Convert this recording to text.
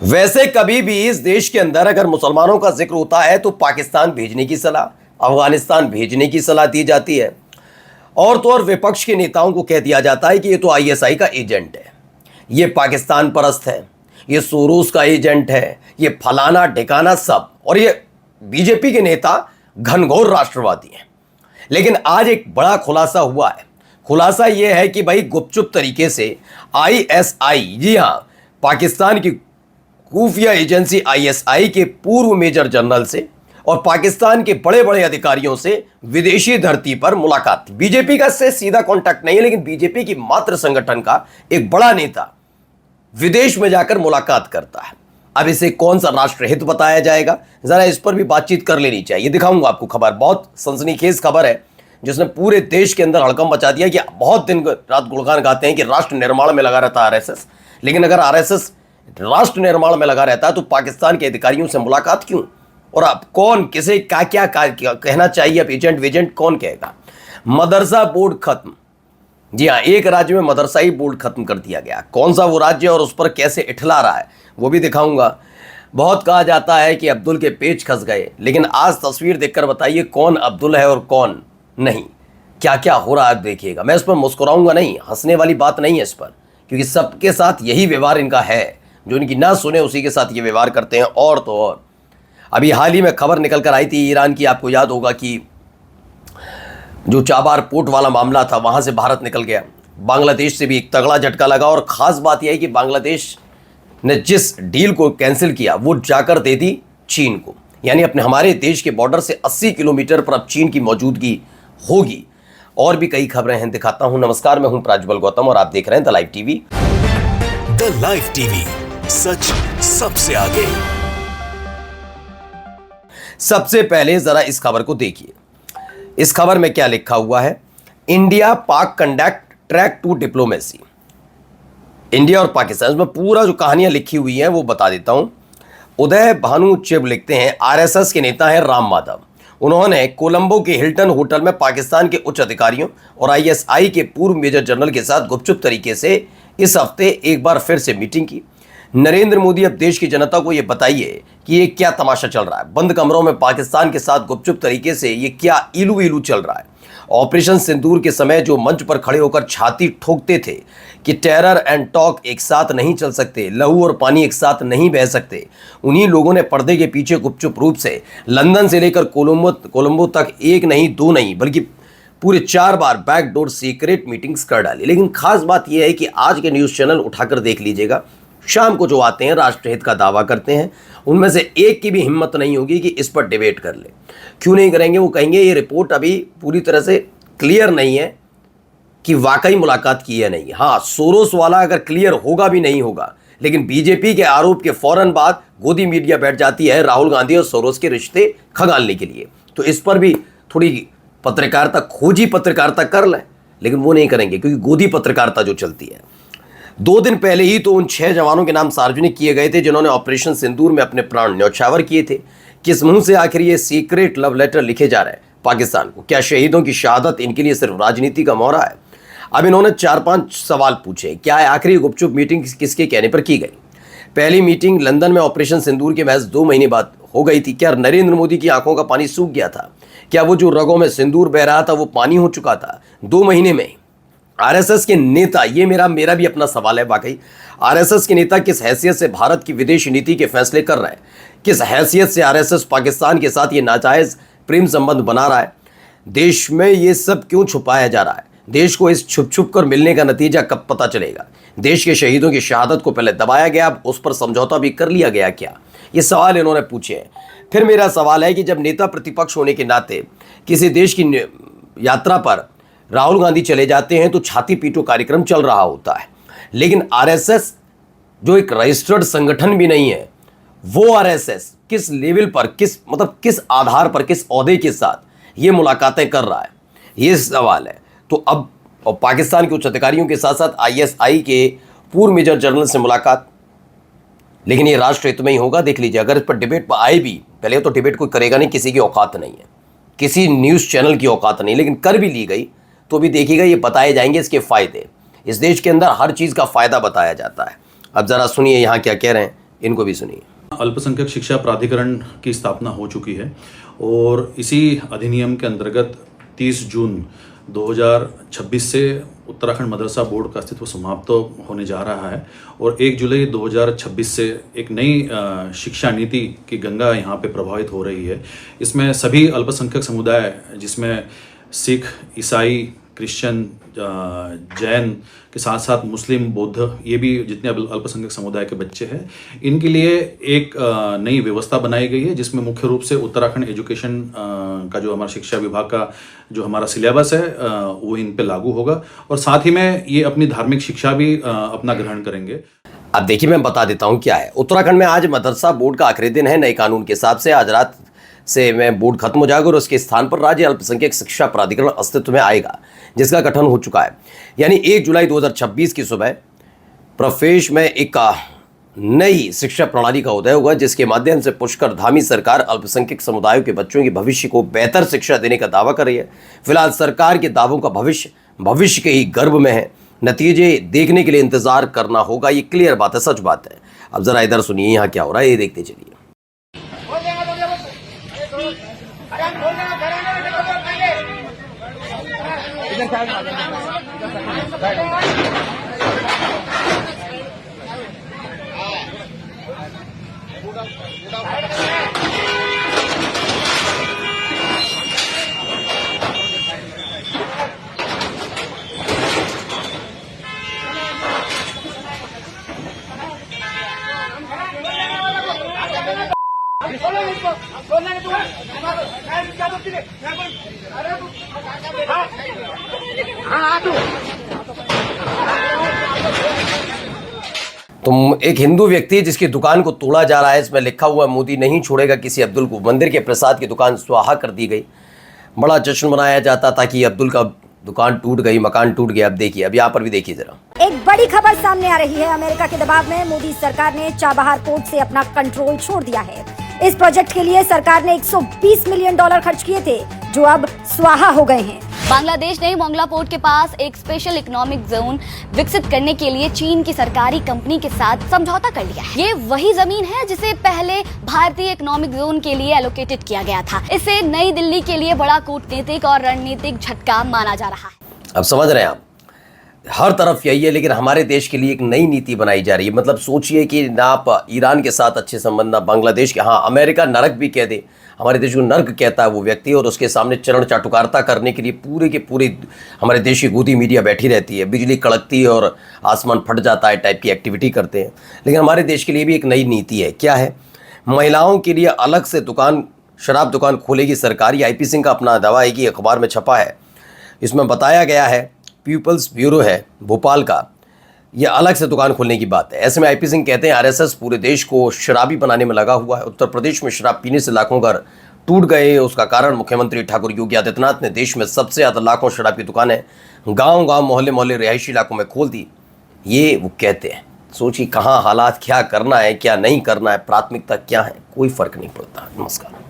वैसे कभी भी इस देश के अंदर अगर मुसलमानों का जिक्र होता है तो पाकिस्तान भेजने की सलाह, अफगानिस्तान भेजने की सलाह दी जाती है। और तो और विपक्ष के नेताओं को कह दिया जाता है कि ये तो आईएसआई का एजेंट है, ये पाकिस्तान परस्त है, ये सोरोस का एजेंट है, ये फलाना ठिकाना सब, और ये बीजेपी के नेता घनघोर राष्ट्रवादी हैं। लेकिन आज एक बड़ा खुलासा हुआ है। खुलासा यह है कि भाई गुपचुप तरीके से आईएसआई, जी हां, पाकिस्तान की खुफिया एजेंसी आईएसआई के पूर्व मेजर जनरल से और पाकिस्तान के बड़े बड़े अधिकारियों से विदेशी धरती पर मुलाकात थी। बीजेपी का इससे सीधा कांटेक्ट नहीं है, लेकिन बीजेपी की मातृ संगठन का एक बड़ा नेता विदेश में जाकर मुलाकात करता है। अब इसे कौन सा राष्ट्रहित बताया जाएगा, जरा इस पर भी बातचीत कर लेनी चाहिए। दिखाऊंगा आपको खबर, बहुत सनसनीखेज खबर है जिसने पूरे देश के अंदर हड़कंप मचा दिया कि बहुत दिन रात गुणगान गाते हैं कि राष्ट्र निर्माण में लगा रहता है आरएसएस। लेकिन अगर आरएसएस राष्ट्र निर्माण में लगा रहता है तो पाकिस्तान के अधिकारियों से मुलाकात क्यों? और अब कौन किसे क्या कहना चाहिए? अब एजेंट वेजेंट कौन कहेगा? मदरसा बोर्ड खत्म। जी हाँ, एक राज्य में मदरसाई बोर्ड खत्म कर दिया गया। कौन सा वो राज्य और उस पर कैसे इठला रहा है वो भी दिखाऊंगा। बहुत कहा जाता है कि अब्दुल के पेच खस गए, लेकिन आज तस्वीर देखकर बताइए कौन अब्दुल है और कौन नहीं। क्या क्या हो रहा है देखिएगा। मैं इस पर मुस्कुराऊंगा नहीं, हंसने वाली बात नहीं है इस पर, क्योंकि सबके साथ यही व्यवहार इनका है। जो इनकी ना सुने उसी के साथ ये व्यवहार करते हैं। और तो और अभी हाल ही में खबर निकल कर आई थी ईरान की, आपको याद होगा कि जो चाबार पोर्ट वाला मामला था वहां से भारत निकल गया। बांग्लादेश से भी एक तगड़ा झटका लगा। और ख़ास बात यह है कि बांग्लादेश ने जिस डील को कैंसिल किया वो जाकर दे दी चीन को, यानी अपने हमारे देश के बॉर्डर से 80 किलोमीटर पर अब चीन की मौजूदगी होगी। और भी कई खबरें हैं, दिखाता हूं। नमस्कार, मैं हूं प्राज्वल गौतम और आप देख रहे हैं the live TV. The live TV, सच सबसे आगे। सबसे पहले जरा इस खबर को देखिए। इस खबर में क्या लिखा हुआ है? India Pak conduct track two diplomacy. India और पाकिस्तान, इसमें पूरा जो कहानियां लिखी हुई हैं वो बता देता हूं। उदय भानु चिब लिखते हैं, आरएसएस के नेता हैं राम माधव। उन्होंने कोलंबो के हिल्टन होटल में पाकिस्तान के उच्च अधिकारियों और आईएसआई के पूर्व मेजर जनरल के साथ गुपचुप तरीके से इस हफ्ते एक बार फिर से मीटिंग की। नरेंद्र मोदी, अब देश की जनता को ये बताइए कि ये क्या तमाशा चल रहा है। बंद कमरों में पाकिस्तान के साथ गुपचुप तरीके से ये क्या इलू इलू चल रहा है। ऑपरेशन सिंदूर के समय जो मंच पर खड़े होकर छाती ठोकते थे कि टेरर एंड टॉक एक साथ नहीं चल सकते, लहू और पानी एक साथ नहीं बह सकते, उन्हीं लोगों ने पर्दे के पीछे गुपचुप रूप से लंदन से लेकर कोलंबो तक एक नहीं दो नहीं बल्कि पूरे 4 बार बैकडोर सीक्रेट मीटिंग्स कर डाली। लेकिन खास बात यह है कि आज के न्यूज़ चैनल उठाकर देख लीजिएगा, शाम को जो आते हैं राष्ट्रहित का दावा करते हैं, उनमें से एक की भी हिम्मत नहीं होगी कि इस पर डिबेट कर ले। क्यों नहीं करेंगे? वो कहेंगे ये रिपोर्ट अभी पूरी तरह से क्लियर नहीं है कि वाकई मुलाकात की है नहीं। हाँ, सोरोस वाला अगर क्लियर होगा भी नहीं होगा, लेकिन बीजेपी के आरोप के फौरन बाद गोदी मीडिया बैठ जाती है राहुल गांधी और सोरोस के रिश्ते खंगालने के लिए। तो इस पर भी थोड़ी पत्रकारिता, खोजी पत्रकारिता कर लें, लेकिन वो नहीं करेंगे क्योंकि गोदी पत्रकारिता जो चलती है। 2 दिन पहले ही तो उन 6 जवानों के नाम सार्वजनिक किए गए थे जिन्होंने ऑपरेशन सिंदूर में अपने प्राण न्यौछावर किए थे। किस मुंह से आखिर ये सीक्रेट लव लेटर लिखे जा रहे हैं पाकिस्तान को? क्या शहीदों की शहादत इनके लिए सिर्फ राजनीति का मोहरा है? अब इन्होंने 4-5 सवाल पूछे। क्या आखिरी गुपचुप मीटिंग किसके कहने पर की गई? पहली मीटिंग लंदन में ऑपरेशन सिंदूर के महज 2 महीने बाद हो गई थी। क्या नरेंद्र मोदी की आंखों का पानी सूख गया था? क्या वो जो रगों में सिंदूर बह रहा था वो पानी हो चुका था 2 महीने में? आरएसएस के नेता, ये मेरा भी अपना सवाल है वाकई, आरएसएस के नेता किस हैसियत से भारत की विदेश नीति के फैसले कर रहे हैं? किस हैसियत से आरएसएस पाकिस्तान के साथ ये नाजायज प्रेम संबंध बना रहा है? देश में ये सब क्यों छुपाया जा रहा है? देश को इस छुप छुप कर मिलने का नतीजा कब पता चलेगा? देश के शहीदों की शहादत को पहले दबाया गया, अब उस पर समझौता भी कर लिया गया क्या? ये सवाल इन्होंने पूछे हैं। फिर मेरा सवाल है कि जब नेता प्रतिपक्ष होने के नाते किसी देश की यात्रा पर राहुल गांधी चले जाते हैं तो छाती पीटो कार्यक्रम चल रहा होता है, लेकिन आरएसएस जो एक रजिस्टर्ड संगठन भी नहीं है, वो आरएसएस किस लेवल पर, किस आधार पर, किस ओहदे के साथ ये मुलाकातें कर रहा है? ये सवाल है। तो अब पाकिस्तान के उच्च अधिकारियों के साथ साथ आईएसआई के पूर्व मेजर जनरल से मुलाकात, लेकिन ये राष्ट्र हित में ही होगा। देख लीजिए, अगर इस पर डिबेट पर आए भी, पहले तो डिबेट कोई करेगा नहीं, किसी की औकात नहीं है, किसी न्यूज़ चैनल की औकात नहीं, लेकिन कर भी ली गई तो भी देखिएगा ये बताए जाएंगे इसके फ़ायदे। इस देश के अंदर हर चीज़ का फ़ायदा बताया जाता है। अब ज़रा सुनिए यहाँ क्या कह रहे हैं इनको भी सुनिए। अल्पसंख्यक शिक्षा प्राधिकरण की स्थापना हो चुकी है और इसी अधिनियम के अंतर्गत 30 जून 2026 से उत्तराखंड मदरसा बोर्ड का अस्तित्व समाप्त होने जा रहा है और 1 जुलाई 2026 से एक नई शिक्षा नीति की गंगा यहाँ पे प्रभावित हो रही है। इसमें सभी अल्पसंख्यक समुदाय, जिसमें सिख, ईसाई, क्रिश्चियन, जैन के साथ साथ मुस्लिम, बौद्ध, ये भी जितने अल्पसंख्यक समुदाय के बच्चे हैं, इनके लिए एक नई व्यवस्था बनाई गई है, जिसमें मुख्य रूप से उत्तराखंड एजुकेशन का जो हमारा शिक्षा विभाग का जो हमारा सिलेबस है वो इन पे लागू होगा और साथ ही में ये अपनी धार्मिक शिक्षा भी अपना ग्रहण करेंगे। अब देखिए, मैं बता देता हूँ क्या है। उत्तराखंड में आज मदरसा बोर्ड का आखिरी दिन है। नए कानून के हिसाब से आज रात से में बोर्ड खत्म हो जाएगा और उसके स्थान पर राज्य अल्पसंख्यक शिक्षा प्राधिकरण अस्तित्व में आएगा, जिसका गठन हो चुका है। यानी 1 जुलाई 2026 की सुबह प्रदेश में एक नई शिक्षा प्रणाली का उदय होगा, जिसके माध्यम से पुष्कर धामी सरकार अल्पसंख्यक समुदायों के बच्चों के भविष्य को बेहतर शिक्षा देने का दावा कर रही है। फिलहाल सरकार के दावों का भविष्य के ही गर्भ में है। नतीजे देखने के लिए इंतजार करना होगा। ये क्लियर बात है, सच बात है। अब जरा इधर सुनिए यहाँ क्या हो रहा है, ये देखते चलिए। तुम एक हिंदू व्यक्ति जिसकी दुकान को तोड़ा जा रहा है, इसमें लिखा हुआ मोदी नहीं छोड़ेगा किसी अब्दुल को। मंदिर के प्रसाद की दुकान स्वाहा कर दी गई। बड़ा जश्न मनाया जाता था कि अब्दुल का दुकान टूट गई, मकान टूट गया। अब देखिए, अब यहाँ पर भी देखिए जरा। एक बड़ी खबर सामने आ रही है। अमेरिका के दबाव में मोदी सरकार ने चाबहार पोर्ट से अपना कंट्रोल छोड़ दिया है। इस प्रोजेक्ट के लिए सरकार ने $120 मिलियन खर्च किए थे, जो अब स्वाहा हो गए हैं। बांग्लादेश ने मोंगला पोर्ट के पास एक स्पेशल इकोनॉमिक जोन विकसित करने के लिए चीन की सरकारी कंपनी के साथ समझौता कर लिया है। ये वही जमीन है जिसे पहले भारतीय इकोनॉमिक जोन के लिए एलोकेटेड किया गया था। इसे नई दिल्ली के लिए बड़ा कूटनीतिक और रणनीतिक झटका माना जा रहा है। अब समझ रहे हैं आप, हर तरफ यही है, लेकिन हमारे देश के लिए एक नई नीति बनाई जा रही है। मतलब सोचिए कि ना आप ईरान के साथ अच्छे संबंध, ना बांग्लादेश के, हाँ अमेरिका नरक भी कह दे, हमारे देश को नर्क कहता है वो व्यक्ति, और उसके सामने चरण चाटुकारिता करने के लिए पूरे के पूरे हमारे देश की गोदी मीडिया बैठी रहती है। बिजली कड़कती है और आसमान फट जाता है टाइप की एक्टिविटी करते हैं। लेकिन हमारे देश के लिए भी एक नई नीति है। क्या है? महिलाओं के लिए अलग से दुकान, शराब दुकान खोलेगी सरकार। ये IP सिंह का अपना दावा है कि अखबार में छपा है। इसमें बताया गया है, पीपल्स ब्यूरो है भोपाल का, ये अलग से दुकान खोलने की बात है। ऐसे में IP सिंह कहते हैं RSS पूरे देश को शराबी बनाने में लगा हुआ है। उत्तर प्रदेश में शराब पीने से लाखों घर टूट गए। उसका कारण मुख्यमंत्री ठाकुर योगी आदित्यनाथ ने देश में सबसे ज़्यादा लाखों शराब की दुकानें गांव-गांव, मोहल्ले-मोहल्ले, रिहायशी इलाकों में खोल दी। ये वो कहते हैं। सोचिए कहाँ हालात, क्या करना है क्या नहीं करना है, प्राथमिकता क्या है, कोई फर्क नहीं पड़ता। नमस्कार।